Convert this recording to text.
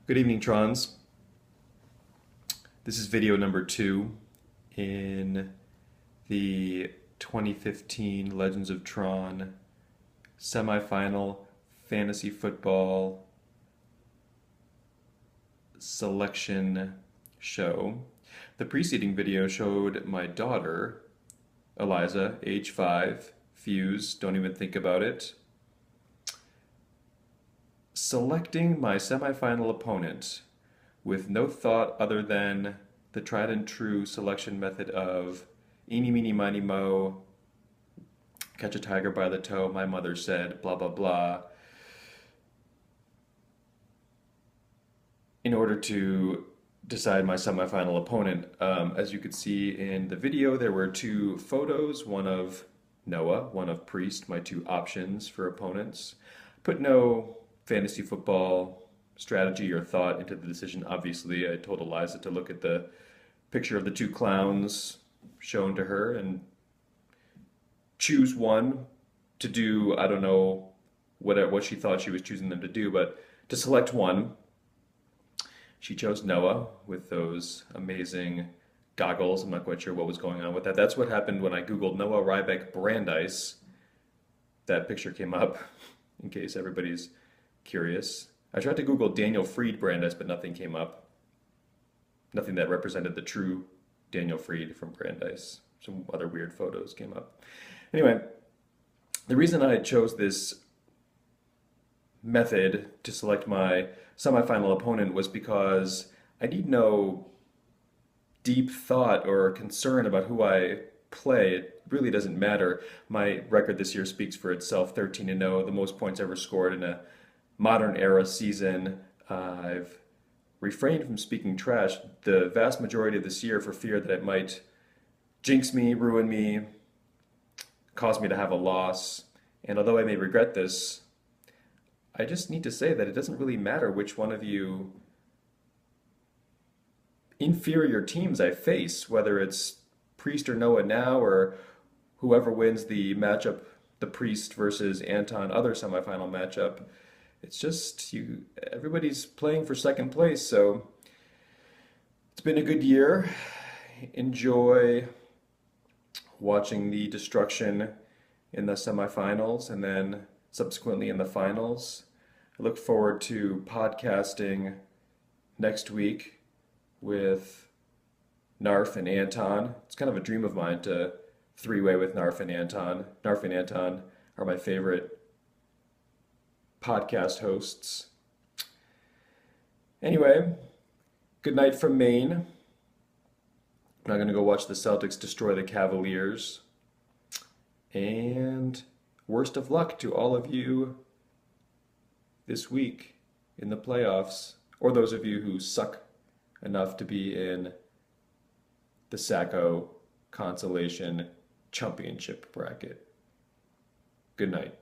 Good evening, Trons. This is video number 2 in the 2015 Legends of Tron semifinal fantasy football selection show. The preceding video showed my daughter, Eliza, age 5, Fuse, don't even think about it, selecting my semifinal opponent with no thought other than the tried and true selection method of eeny, meeny, miny, mo, catch a tiger by the toe, my mother said, blah, blah, blah, in order to decide my semifinal opponent. As you could see in the video, there were 2 photos, one of Noah, one of Priest, my 2 options for opponents. Put no fantasy football strategy or thought into the decision. Obviously, I told Eliza to look at the picture of the 2 clowns shown to her and choose one to do. I don't know what she thought she was choosing them to do, but to select one. She chose Noah with those amazing goggles. I'm not quite sure what was going on with that. That's what happened when I Googled Noah Rybeck Brandeis. That picture came up, in case everybody's curious. I tried to Google Daniel Freed Brandeis, but nothing came up. Nothing that represented the true Daniel Freed from Brandeis. Some other weird photos came up. Anyway, the reason I chose this method to select my semifinal opponent was because I need no deep thought or concern about who I play. It really doesn't matter. My record this year speaks for itself, 13-0, the most points ever scored in a modern era season. I've refrained from speaking trash the vast majority of this year for fear that it might jinx me, ruin me, cause me to have a loss. And although I may regret this, I just need to say that it doesn't really matter which one of you inferior teams I face, whether it's Priest or Noah now, or whoever wins the matchup, the Priest versus Anton other semifinal matchup. It's just everybody's playing for second place, so it's been a good year. Enjoy watching the destruction in the semifinals and then subsequently in the finals. I look forward to podcasting next week with Narf and Anton. It's kind of a dream of mine to three-way with Narf and Anton. Narf and Anton are my favorite podcast hosts. Anyway, good night from Maine. I'm now going to go watch the Celtics destroy the Cavaliers. And worst of luck to all of you this week in the playoffs, or those of you who suck enough to be in the Sacco Consolation Championship bracket. Good night.